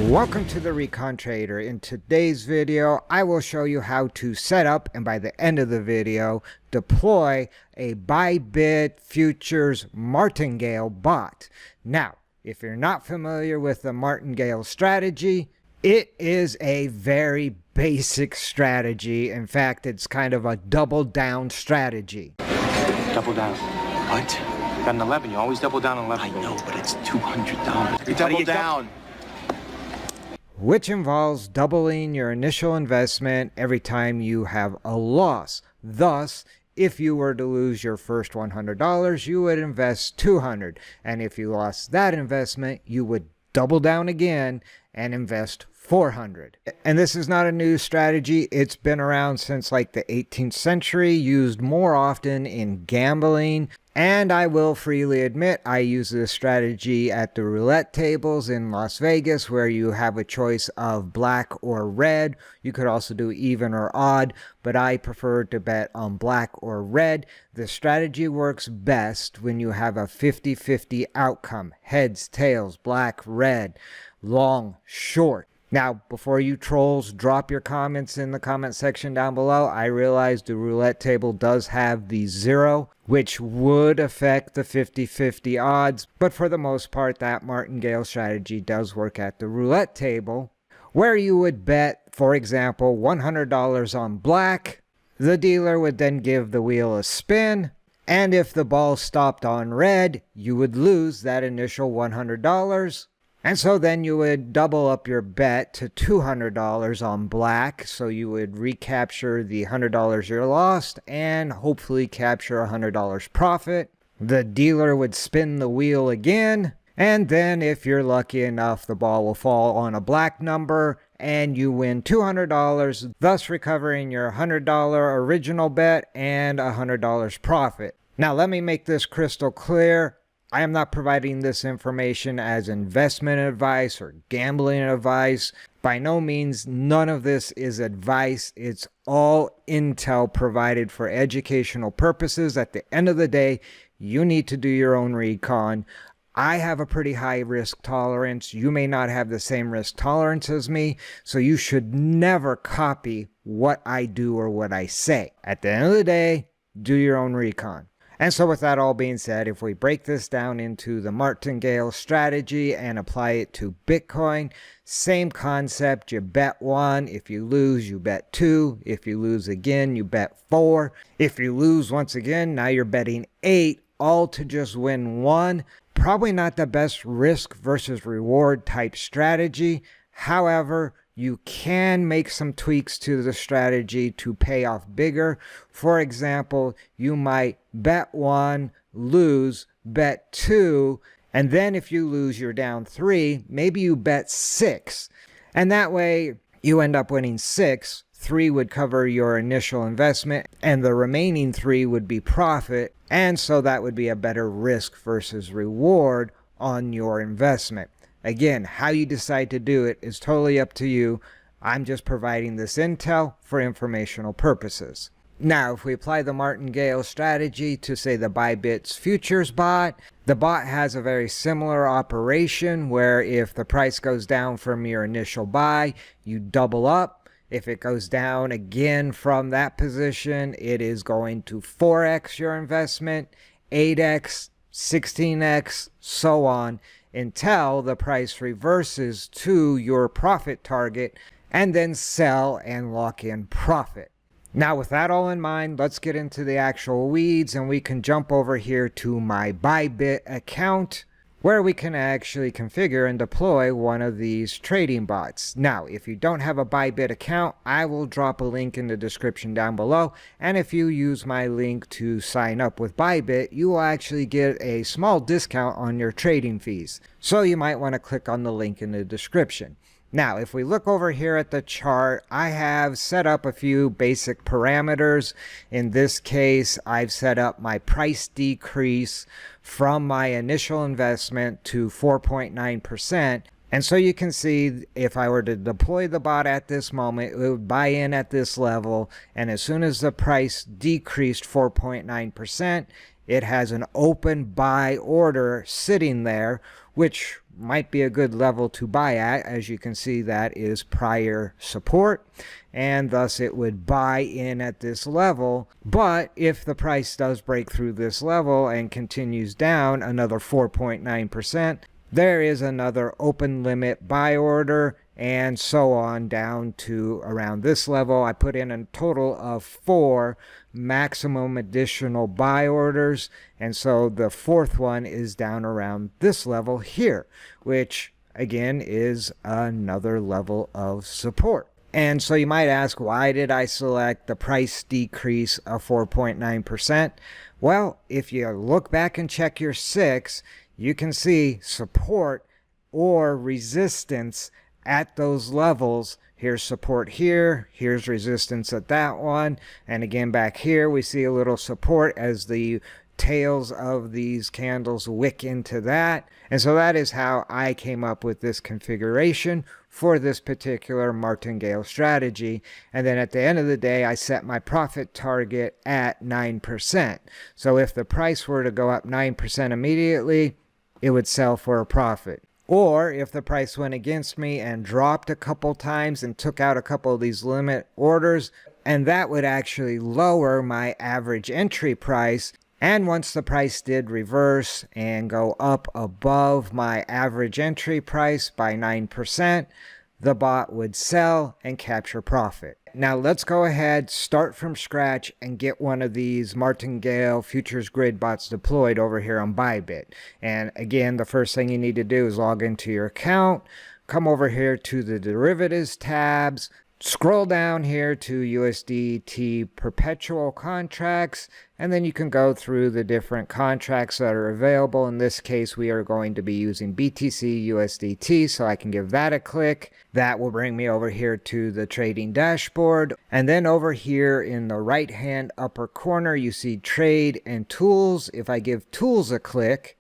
Welcome to the Recon Trader. In today's video, I will show you how to set up, and by the end of the video, deploy a BYBIT futures Martingale bot. Now, if you're not familiar with the Martingale strategy, it is a very basic strategy. In fact, it's kind of a double down strategy. Double down. What? Got an 11. You always double down on 11. I know, but it's $200. You double down. Which involves doubling your initial investment every time you have a loss. Thus, if you were to lose your first $100, you would invest $200. And if you lost that investment, you would double down again and invest $400. And this is not a new strategy. It's been around since like the 18th century, used more often in gambling. And I will freely admit I use this strategy at the roulette tables in Las Vegas, where you have a choice of black or red. You could also do even or odd, but I prefer to bet on black or red. The strategy works best when you have a 50-50 outcome: heads, tails, black, red, long, short. Now, before you trolls drop your comments in the comment section down below, I realize the roulette table does have the 0, which would affect the 50-50 odds. But for the most part, that Martingale strategy does work at the roulette table, where you would bet, for example, $100 on black. The dealer would then give the wheel a spin, and if the ball stopped on red, you would lose that initial $100. And so then you would double up your bet to $200 on black, so you would recapture the $100 you lost and hopefully capture $100 profit. The dealer would spin the wheel again, and then if you're lucky enough, the ball will fall on a black number and you win $200, thus recovering your $100 original bet and $100 profit. Now let me make this crystal clear. I am not providing this information as investment advice or gambling advice. By no means, none of this is advice. It's all intel provided for educational purposes. At the end of the day, you need to do your own recon. I have a pretty high risk tolerance. You may not have the same risk tolerance as me, so you should never copy what I do or what I say. At the end of the day, do your own recon. And so with that all being said, if we break this down into the Martingale strategy and apply it to Bitcoin, same concept. You bet 1. If you lose, you bet 2. If you lose again, you bet 4. If you lose once again, now you're betting 8, all to just win 1. Probably not the best risk versus reward type strategy. However, you can make some tweaks to the strategy to pay off bigger. For example, you might bet 1, lose, bet 2, and then if you lose, you're down 3. Maybe you bet 6. And that way, you end up winning 6. 3 would cover your initial investment, and the remaining 3 would be profit. And so that would be a better risk versus reward on your investment. Again, how you decide to do it is totally up to you. I'm just providing this intel for informational purposes. Now, if we apply the Martingale strategy to, say, the BYBIT's futures bot, the bot has a very similar operation where if the price goes down from your initial buy, you double up. If it goes down again from that position, it is going to 4x your investment, 8x, 16x, so on, until the price reverses to your profit target, and then sell and lock in profit. Now with that all in mind, let's get into the actual weeds, and we can jump over here to my BYBIT account, where we can actually configure and deploy one of these trading bots. Now, if you don't have a BYBIT account, I will drop a link in the description down below, and if you use my link to sign up with BYBIT, you will actually get a small discount on your trading fees. So you might want to click on the link in the description. Now, if we look over here at the chart, I have set up a few basic parameters. In this case, I've set up my price decrease from my initial investment to 4.9%. And so you can see if I were to deploy the bot at this moment, it would buy in at this level. And as soon as the price decreased 4.9%, it has an open buy order sitting there, which might be a good level to buy at. As you can see, that is prior support, and thus it would buy in at this level. But if the price does break through this level and continues down another 4.9%, there is another open limit buy order, and so on down to around this level. I put in a total of 4 maximum additional buy orders, and so the fourth one is down around this level here, which again is another level of support. And so you might ask, why did I select the price decrease of 4.9%? Well, if you look back and check your 6, you can see support or resistance at those levels. Here's support here, here's resistance at that one, and again back here we see a little support as the tails of these candles wick into that. And so that is how I came up with this configuration for this particular martingale strategy. And then at the end of the day, I set my profit target at 9%. So if the price were to go up 9% immediately, it would sell for a profit. Or if the price went against me and dropped a couple times and took out a couple of these limit orders, and that would actually lower my average entry price. And once the price did reverse and go up above my average entry price by 9%, the bot would sell and capture profit. Now let's go ahead, start from scratch, and get one of these Martingale futures grid bots deployed over here on BYBIT. And again, the first thing you need to do is log into your account, come over here to the derivatives tabs, scroll down here to USDT perpetual contracts, and then you can go through the different contracts that are available. In this case, we are going to be using BTC USDT, so I can give that a click. That will bring me over here to the trading dashboard. And then over here in the right hand upper corner, you see trade and tools. If I give tools a click,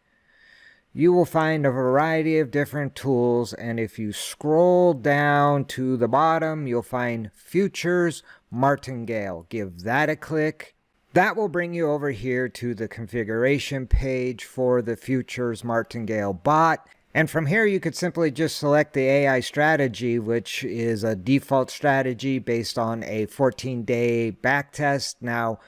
you will find a variety of different tools, and if you scroll down to the bottom, you'll find Futures Martingale. Give that a click. That will bring you over here to the configuration page for the Futures Martingale bot. And from here, you could simply just select the AI strategy, which is a default strategy based on a 14-day backtest. Now,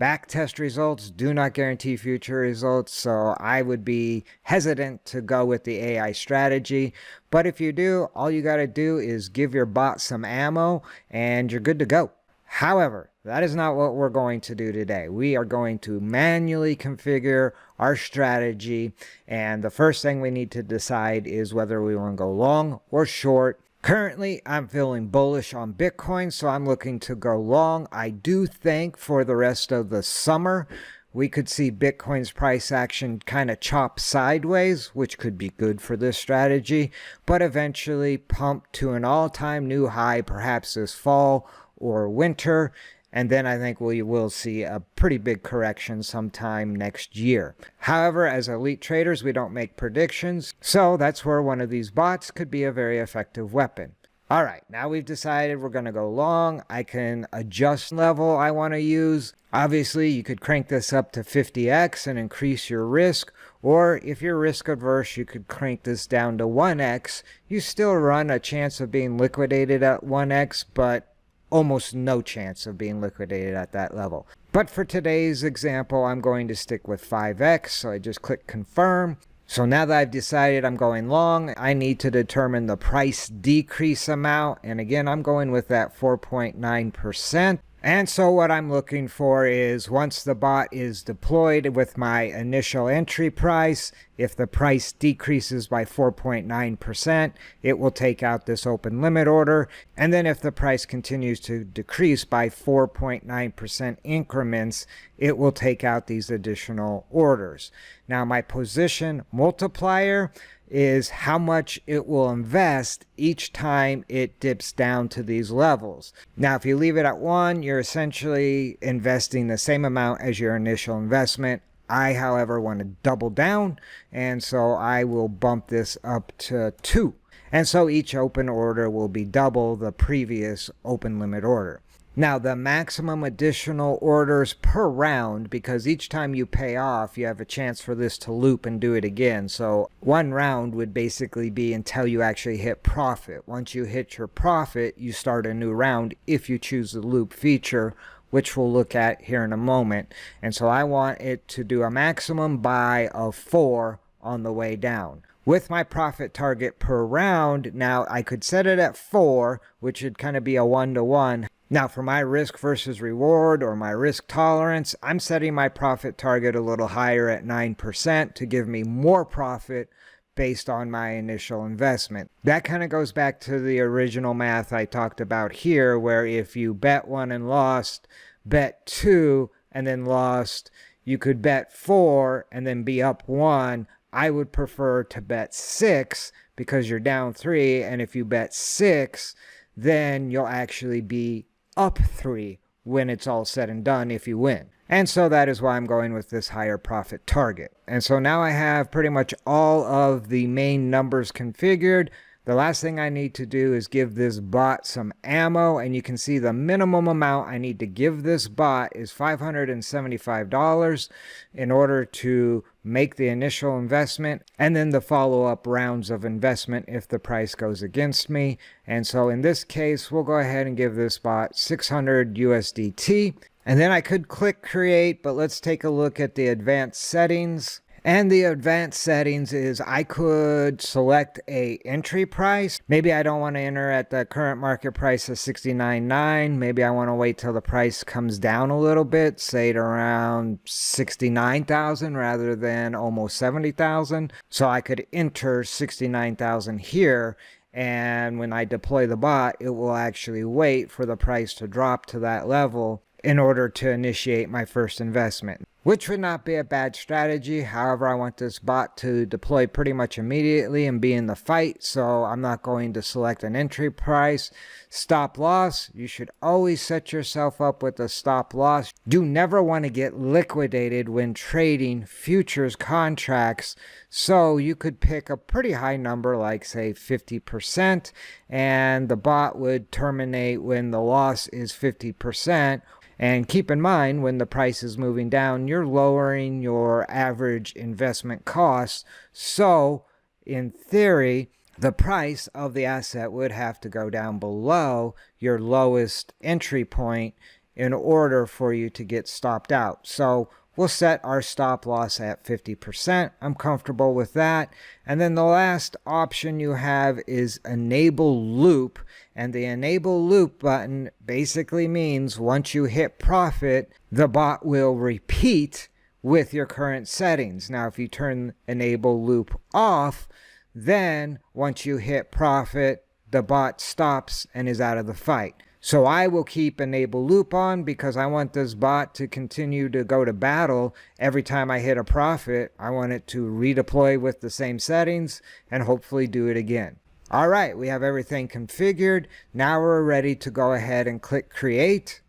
backtest results do not guarantee future results, so I would be hesitant to go with the AI strategy. But if you do, all you got to do is give your bot some ammo and you're good to go. However, that is not what we're going to do today. We are going to manually configure our strategy, and the first thing we need to decide is whether we want to go long or short. Currently, I'm feeling bullish on Bitcoin, so I'm looking to go long. I do think for the rest of the summer, we could see Bitcoin's price action kind of chop sideways, which could be good for this strategy, but eventually pump to an all-time new high, perhaps this fall or winter. And then I think we will see a pretty big correction sometime next year. However, as elite traders, we don't make predictions, so that's where one of these bots could be a very effective weapon. All right, now we've decided we're going to go long. I can adjust level I want to use. Obviously, you could crank this up to 50x and increase your risk, or if you're risk averse, you could crank this down to 1x. You still run a chance of being liquidated at 1x, but almost no chance of being liquidated at that level. But for today's example, I'm going to stick with 5x, so I just click confirm. So now that I've decided I'm going long, I need to determine the price decrease amount, and again, I'm going with that 4.9%. And so what I'm looking for is, once the bot is deployed with my initial entry price, if the price decreases by 4.9%, it will take out this open limit order. And then if the price continues to decrease by 4.9% increments, it will take out these additional orders. Now, my position multiplier is how much it will invest each time it dips down to these levels. Now, if you leave it at 1, you're essentially investing the same amount as your initial investment. I, however, want to double down, and so I will bump this up to 2. And so each open order will be double the previous open limit order. Now, the maximum additional orders per round, because each time you pay off, you have a chance for this to loop and do it again. So one round would basically be until you actually hit profit. Once you hit your profit, you start a new round if you choose the loop feature, which we'll look at here in a moment. And so I want it to do a maximum buy of 4 on the way down. With my profit target per round, now I could set it at 4, which would kind of be a 1-to-1. Now for my risk versus reward or my risk tolerance, I'm setting my profit target a little higher at 9% to give me more profit based on my initial investment. That kind of goes back to the original math I talked about here, where if you bet 1 and lost, bet 2 and then lost, you could bet 4 and then be up 1. I would prefer to bet 6 because you're down 3, and if you bet 6, then you'll actually be up 3 when it's all said and done if you win. And so that is why I'm going with this higher profit target. And so now I have pretty much all of the main numbers configured. The last thing I need to do is give this bot some ammo, and you can see the minimum amount I need to give this bot is $575 in order to make the initial investment, and then the follow-up rounds of investment if the price goes against me. And so in this case, we'll go ahead and give this bot 600 USDT. And then I could click create, but let's take a look at the advanced settings. And the advanced settings is I could select a entry price. Maybe I don't want to enter at the current market price of $69.9. Maybe I want to wait till the price comes down a little bit, say to around $69,000 rather than almost $70,000. So I could enter $69,000 here. And when I deploy the bot, it will actually wait for the price to drop to that level in order to initiate my first investment, which would not be a bad strategy. However, I want this bot to deploy pretty much immediately and be in the fight, so I'm not going to select an entry price. Stop loss, you should always set yourself up with a stop loss. You never want to get liquidated when trading futures contracts, so you could pick a pretty high number like say 50%, and the bot would terminate when the loss is 50%. And keep in mind, when the price is moving down, you're lowering your average investment costs. So, in theory, the price of the asset would have to go down below your lowest entry point in order for you to get stopped out. So, we'll set our stop loss at 50%. I'm comfortable with that. And then the last option you have is enable loop. And the enable loop button basically means once you hit profit, the bot will repeat with your current settings. Now, if you turn enable loop off, then once you hit profit, the bot stops and is out of the fight. So I will keep enable loop on because I want this bot to continue to go to battle every time I hit a profit. I want it to redeploy with the same settings and hopefully do it again. All right, we have everything configured. Now we're ready to go ahead and click create.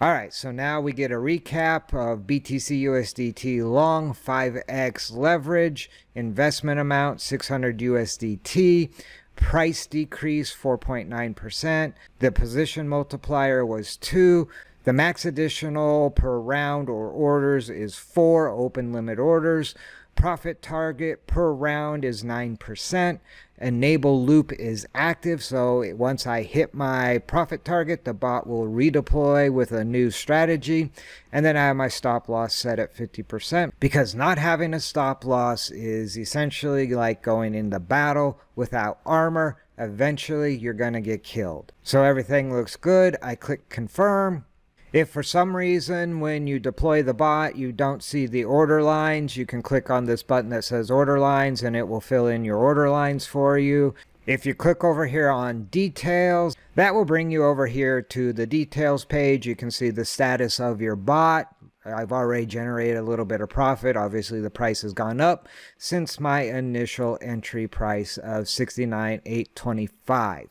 All right, so now we get a recap of BTC USDT long 5x leverage, investment amount 600 USDT, price decrease 4.9%, the position multiplier was 2, the max additional per round or orders is 4 open limit orders, profit target per round is 9%, enable loop is active, so once I hit my profit target, the bot will redeploy with a new strategy, and then I have my stop loss set at 50%, because not having a stop loss is essentially like going into battle without armor. Eventually you're going to get killed. So everything looks good. I click confirm. If for some reason when you deploy the bot you don't see the order lines, you can click on this button that says order lines and it will fill in your order lines for you. If you click over here on details, that will bring you over here to the details page. You can see the status of your bot. I've already generated a little bit of profit. Obviously the price has gone up since my initial entry price of $69,825.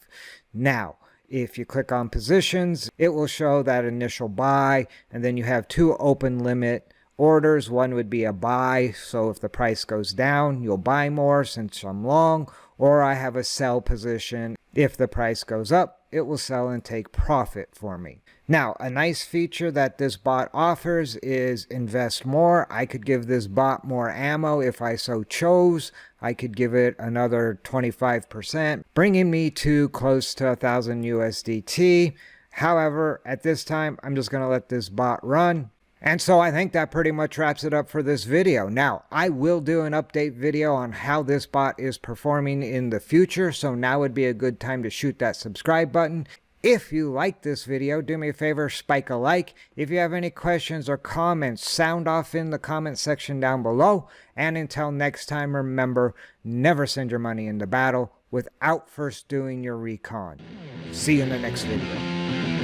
Now, if you click on positions, it will show that initial buy, and then you have 2 open limit orders. One would be a buy, so if the price goes down, you'll buy more since I'm long, or I have a sell position. If the price goes up, it will sell and take profit for me. Now, a nice feature that this bot offers is invest more. I could give this bot more ammo if I so chose. I could give it another 25%, bringing me to close to 1,000 USDT. However, at this time, I'm just going to let this bot run. And so I think that pretty much wraps it up for this video. Now, I will do an update video on how this bot is performing in the future, so now would be a good time to shoot that subscribe button. If you like this video, do me a favor, spike a like. If you have any questions or comments, sound off in the comment section down below. And until next time, remember, never send your money into battle without first doing your recon. See you in the next video.